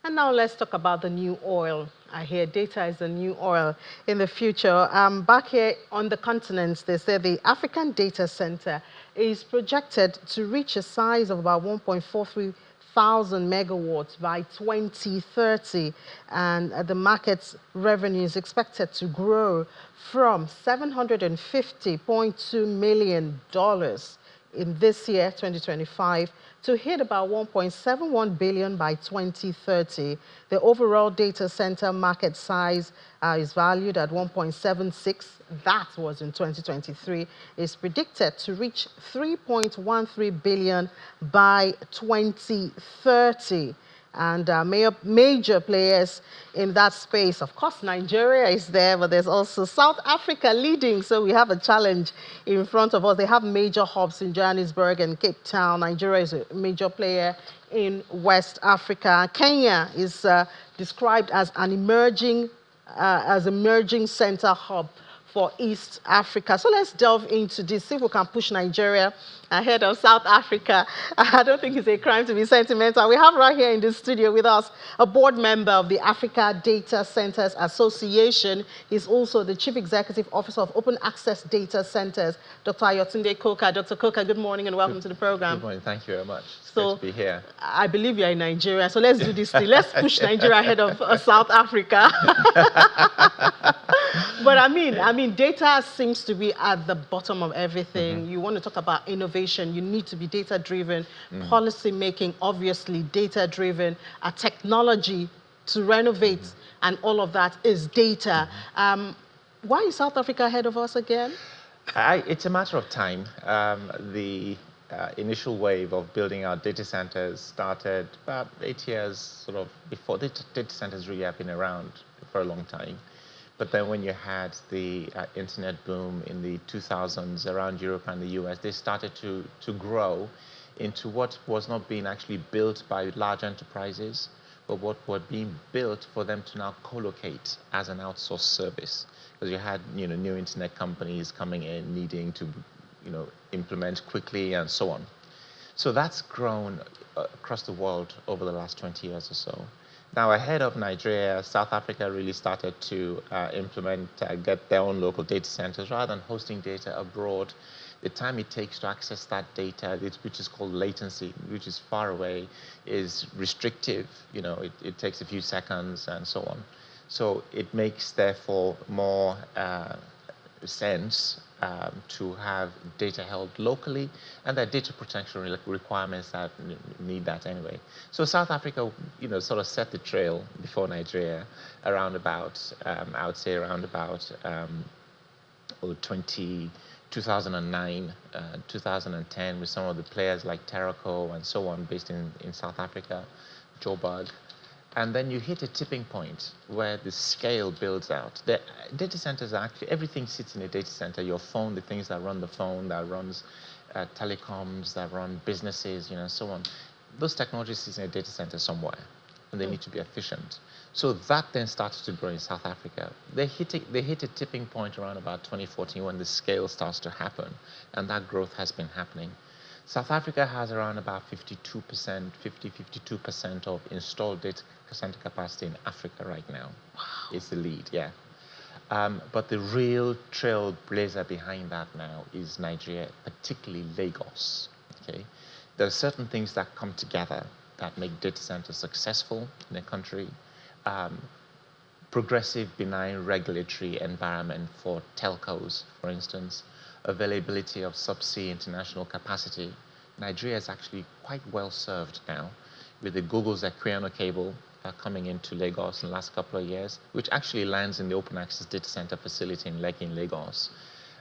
And now let's talk about the new oil. I hear data is the new oil in the future. Back here on the continent, they say the African data center is projected to reach a size of about 1.43 thousand megawatts by 2030, and the market's revenue is expected to grow from $750.2 million in this year, 2025, to hit about 1.71 billion by 2030. The overall data center market size is valued at 1.76. That was in 2023. Is predicted to reach 3.13 billion by 2030. And major players in that space. Of course, Nigeria is there, but there's also South Africa leading. So we have a challenge in front of us. They have major hubs in Johannesburg and Cape Town. Nigeria is a major player in West Africa. Kenya is described as an emerging center hub for East Africa. So let's delve into this, see if we can push Nigeria ahead of South Africa. I don't think it's a crime to be sentimental. We have right here in the studio with us a board member of the Africa Data Centers Association. He's also the Chief Executive Officer of Open Access Data Centers, Dr. Ayotunde Koka. Dr. Koka, good morning and welcome to the program. Good morning. Thank you very much. It's great to be here. I believe you're in Nigeria, so let's do this thing. Let's push Nigeria ahead of South Africa. But I mean, data seems to be at the bottom of everything. You want to talk about innovation, you need to be data-driven. Policy making, obviously data-driven. Technology to renovate and all of that is data. Why is South Africa ahead of us again? It's a matter of time. The initial wave of building our data centers started about 8 years sort of before. The data centers really have been around for a long time. But then when you had the internet boom in the 2000s around Europe and the US, they started to grow into what was not being actually built by large enterprises, but what were being built for them to now co-locate as an outsourced service. Because you had new internet companies coming in needing to implement quickly and so on. So that's grown across the world over the last 20 years or so. Now, ahead of Nigeria, South Africa really started to get their own local data centers rather than hosting data abroad. The time it takes to access that data, which is called latency, which is far away, is restrictive. It takes a few seconds and so on. So it makes, therefore, more sense to have data held locally, and there are data protection requirements that need that anyway. So South Africa, sort of set the trail before Nigeria around about, I would say around about 2009, 2010, with some of the players like Terraco and so on, based in South Africa, Joburg. And then you hit a tipping point where the scale builds out. The data centers are actually, everything sits in a data center. Your phone, the things that run the phone, that runs telecoms, that run businesses, so on. Those technologies sit in a data center somewhere, and they need to be efficient. So that then started to grow in South Africa. They hit a tipping point around about 2014 when the scale starts to happen, and that growth has been happening. South Africa has around about 52% of installed data center capacity in Africa right now. Wow. It's the lead, yeah. But the real trailblazer behind that now is Nigeria, particularly Lagos. Okay, there are certain things that come together that make data centers successful in a country. Progressive, benign regulatory environment for telcos, for instance, availability of subsea international capacity. Nigeria is actually quite well served now with the Google's Equiano cable coming into Lagos in the last couple of years, which actually lands in the open access data center facility in Lekki in Lagos.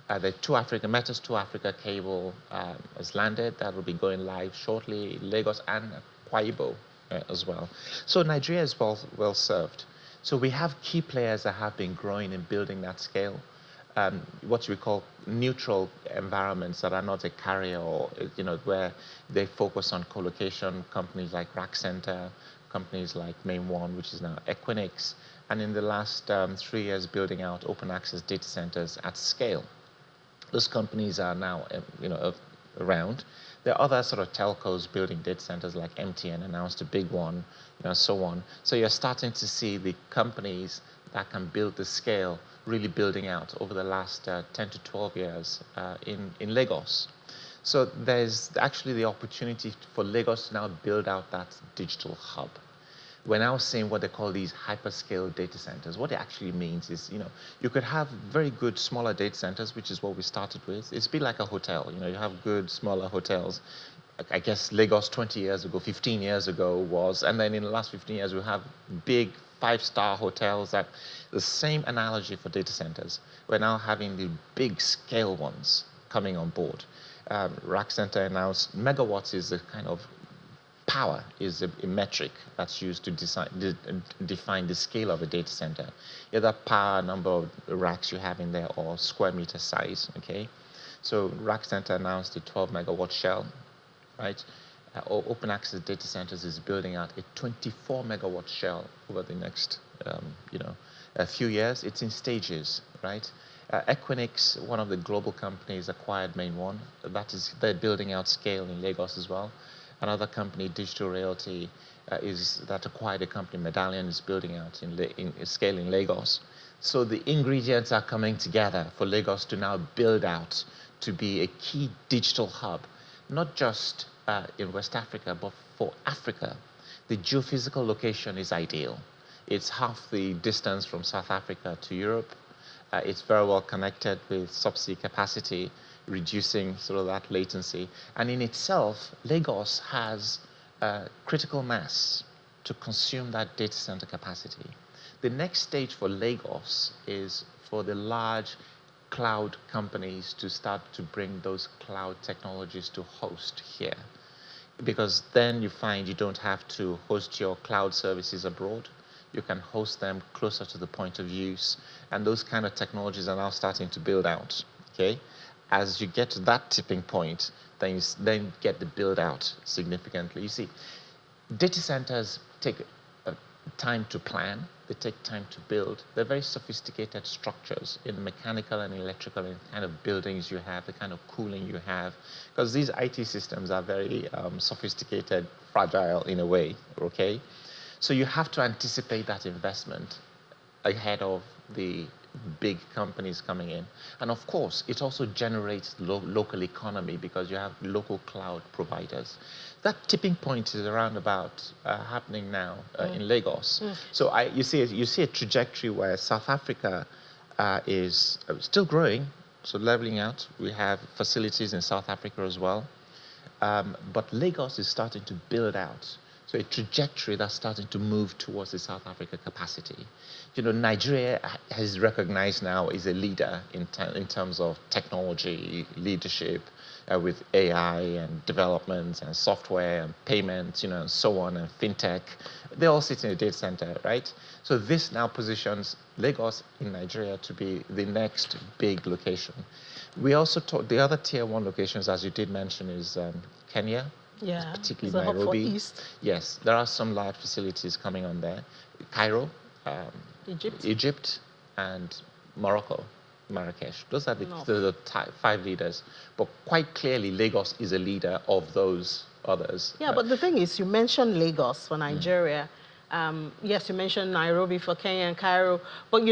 The Meta's 2 Africa cable has landed. That will be going live shortly in Lagos and Akwa Ibom as well. So Nigeria is well served. So we have key players that have been growing and building that scale. What we call neutral environments that are not a carrier, or where they focus on co-location, companies like Rack Center, companies like Main One, which is now Equinix, and in the last 3 years building out open access data centers at scale. Those companies are now around. There are other sort of telcos building data centers, like MTN announced a big one, so on. So you're starting to see the companies that can build the scale really building out over the last 10 to 12 years in Lagos. So there's actually the opportunity for Lagos to now build out that digital hub. We're now seeing what they call these hyperscale data centers. What it actually means is, you could have very good smaller data centers, which is what we started with. It's a bit like a hotel. You have good smaller hotels. I guess Lagos 20 years ago, 15 years ago was, and then in the last 15 years we have big 5-star hotels. That the same analogy for data centers. We're now having the big scale ones coming on board. Rack Center announced megawatts is the kind of power is a metric that's used to define the scale of a data center. Either power, number of racks you have in there, or square meter size, okay? So Rack Center announced a 12 megawatt shell, right? Open Access Data Centers is building out a 24 megawatt shell over the next, a few years. It's in stages, right? Equinix, one of the global companies, acquired Main One. They're building out scale in Lagos as well. Another company, Digital Realty, that acquired a company, Medallion, is building out in scale in Lagos. So the ingredients are coming together for Lagos to now build out to be a key digital hub, not just in West Africa, but for Africa. The geophysical location is ideal. It's half the distance from South Africa to Europe. It's very well connected with subsea capacity, reducing sort of that latency. And in itself, Lagos has critical mass to consume that data center capacity. The next stage for Lagos is for the large cloud companies to start to bring those cloud technologies to host here. Because then you find you don't have to host your cloud services abroad. You can host them closer to the point of use. And those kind of technologies are now starting to build out, okay? As you get to that tipping point, then you get the build out significantly. You see, data centers take time to plan. They take time to build. They're very sophisticated structures in mechanical and electrical and kind of buildings you have, the kind of cooling you have. Because these IT systems are very sophisticated, fragile in a way, okay? So you have to anticipate that investment ahead of the big companies coming in. And of course, it also generates local economy because you have local cloud providers. That tipping point is around about happening now in Lagos. So you see a trajectory where South Africa is still growing, so leveling out. We have facilities in South Africa as well. But Lagos is starting to build out. So a trajectory that's starting to move towards the South Africa capacity. Nigeria is recognized now as a leader in terms of technology leadership with AI and development and software and payments, and so on, and fintech. They all sit in a data center, right? So this now positions Lagos in Nigeria to be the next big location. We also talked, the other tier 1 locations, as you did mention, is Kenya. Yeah, particularly Nairobi. East. Yes, there are some large facilities coming on there. Cairo, Egypt, and Morocco, Marrakesh. Those are the 5 leaders. But quite clearly, Lagos is a leader of those others. Yeah, but the thing is, you mentioned Lagos for Nigeria. Yes, you mentioned Nairobi for Kenya and Cairo, but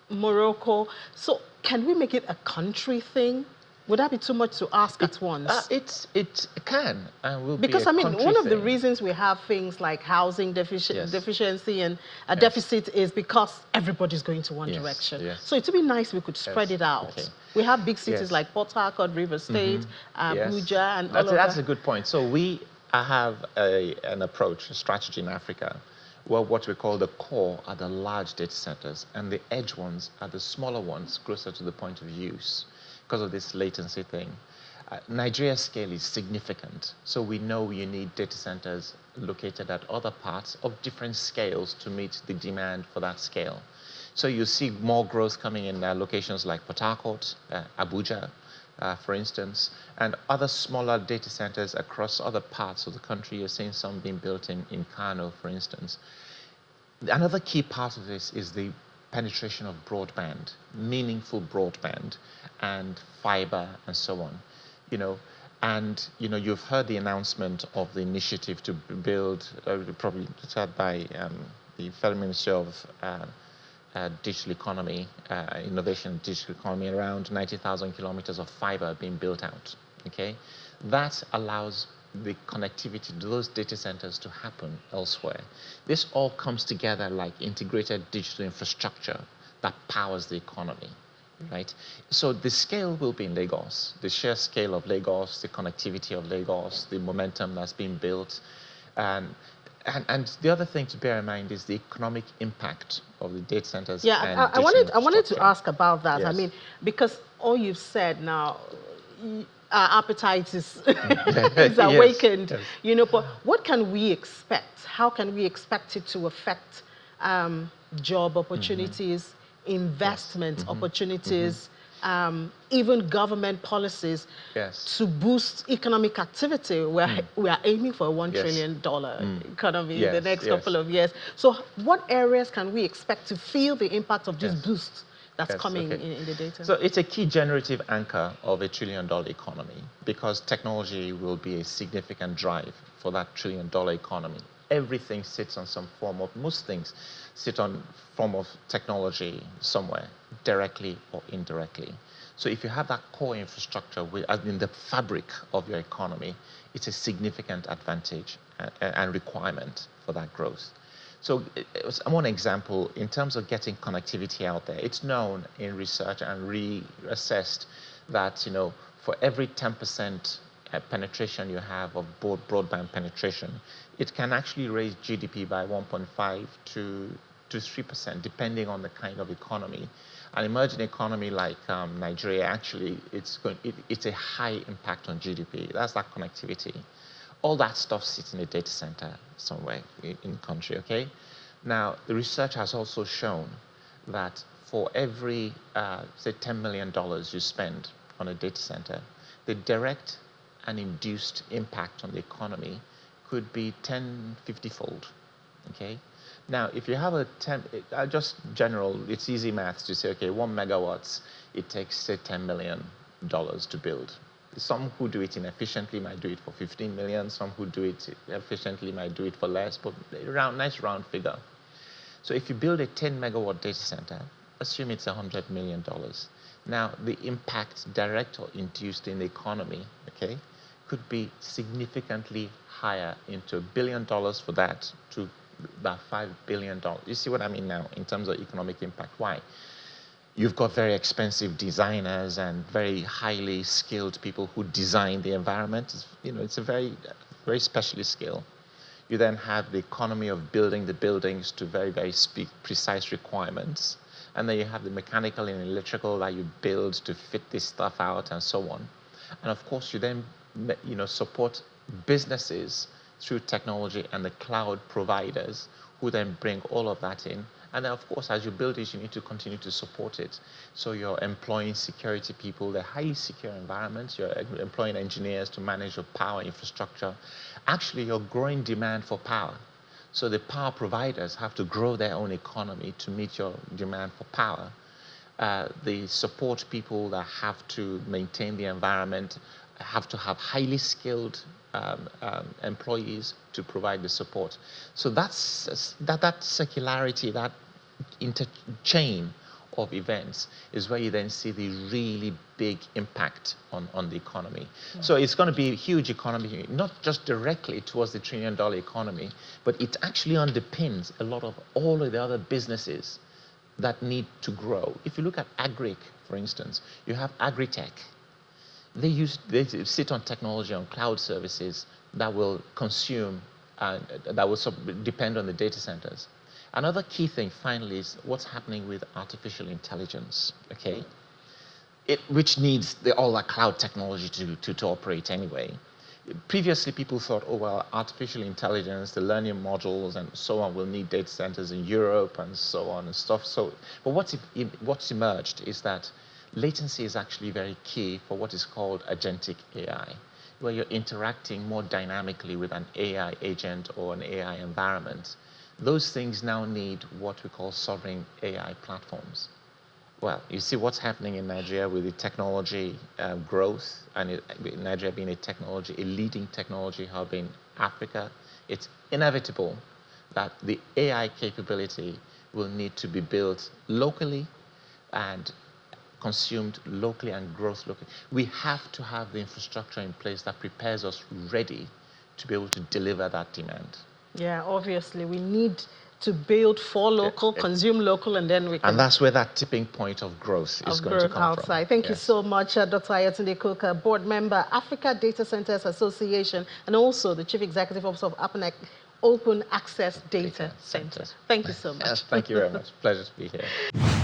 Morocco. So can we make it a country thing? Would that be too much to ask at once? It can and will because be a one of the thing. reasons we have things like housing deficiency and a Yes. deficit is because everybody's going to one direction. Yes. So it would be nice if we could spread it out. Okay. We have big cities like Port Harcourt, River State, Abuja, and all of that. That's a good point. So we have an approach, a strategy in Africa, where what we call the core are the large data centers, and the edge ones are the smaller ones closer to the point of use, because of this latency thing. Nigeria's scale is significant, so we know you need data centers located at other parts of different scales to meet the demand for that scale. So you see more growth coming in locations like Port Harcourt, Abuja, for instance, and other smaller data centers across other parts of the country. You're seeing some being built in Kano, for instance. Another key part of this is the penetration of broadband, meaningful broadband, and fiber, and so on. And you've heard the announcement of the initiative to build, probably started by the Federal Ministry of Digital Economy, Innovation and Digital Economy, around 90,000 kilometers of fiber being built out. Okay, that allows the connectivity to those data centers to happen elsewhere. This all comes together like integrated digital infrastructure that powers the economy. Right? So the scale will be in Lagos, the sheer scale of Lagos, the connectivity of Lagos, the momentum that's being built. And the other thing to bear in mind is the economic impact of the data centers Yeah, and I digital wanted to infrastructure. ask about that. I Yes. mean, because all you've said now, our appetite is is Yes, awakened. yes. But what can we expect? How can we expect it to affect job opportunities, Yes. investment opportunities, even government policies Yes. to boost economic activity? We are aiming for a $1 Yes. trillion economy in the Yes, next couple yes. of years. So what areas can we expect to feel the impact of this Yes. boost that's Yes, coming okay. in the data? So it's a key generative anchor of a $1 trillion economy because technology will be a significant drive for that $1 trillion economy. Everything sits on some form of, most things sit on form of technology somewhere, directly or indirectly. So if you have that core infrastructure in the fabric of your economy, it's a significant advantage and requirement for that growth. So one example, in terms of getting connectivity out there, it's known in research and reassessed that, for every 10% penetration you have of broadband penetration, it can actually raise GDP by 1.5 to 3%, depending on the kind of economy. An emerging economy like Nigeria, actually, it's a high impact on GDP. That's that connectivity. All that stuff sits in a data center somewhere in the country, okay? Now, the research has also shown that for every, say, $10 million you spend on a data center, the direct and induced impact on the economy could be 10, 50-fold, okay? Now, if you have just general, it's easy maths to say, okay, 1 megawatts, it takes, say, $10 million to build. Some who do it inefficiently might do it for 15 million. Some who do it efficiently might do it for less, but nice round figure. So if you build a 10 megawatt data center, assume it's $100 million. Now, the impact direct or induced in the economy, okay, could be significantly higher into $1 billion for that to about $5 billion. You see what I mean now in terms of economic impact? Why? You've got very expensive designers and very highly skilled people who design the environment. It's a very, very specialist skill. You then have the economy of building the buildings to very, very precise requirements. And then you have the mechanical and electrical that you build to fit this stuff out and so on. And of course, you then support businesses through technology and the cloud providers who then bring all of that in. And then, of course, as you build it, you need to continue to support it. So you're employing security people, they're highly secure environments. You're employing engineers to manage your power infrastructure. Actually, you're growing demand for power. So the power providers have to grow their own economy to meet your demand for power. The support people that have to maintain the environment have to have highly skilled employees to provide the support. So that circularity, that interchain of events is where you then see the really big impact on the economy. So it's going to be a huge economy, not just directly towards the $1 trillion economy, but it actually underpins a lot of all of the other businesses that need to grow. If you look at agri, for instance, you have agri-tech. They sit on technology, on cloud services that will consume and that will depend on the data centers. Another key thing, finally, is what's happening with artificial intelligence, okay? Which needs all that cloud technology to operate anyway. Previously, people thought, oh, well, artificial intelligence, the learning modules and so on will need data centers in Europe and so on and stuff. But what's emerged is that latency is actually very key for what is called agentic AI, where you're interacting more dynamically with an AI agent or an AI environment. Those things now need what we call sovereign AI platforms, Well, you see what's happening in Nigeria with the technology growth, and Nigeria being a leading technology hub in Africa. It's inevitable that the AI capability will need to be built locally and consumed locally and growth locally. We have to have the infrastructure in place that prepares us ready to be able to deliver that demand. Yeah, obviously, we need to build for local, consume local, and then we can... And that's where that tipping point of growth is going to come outside. from. Thank you so much, Dr. Ayotunde Coker, board member, Africa Data Centers Association, and also the Chief Executive Officer of Open Access Data Center. Thank you so much. Thank you very much. Pleasure to be here.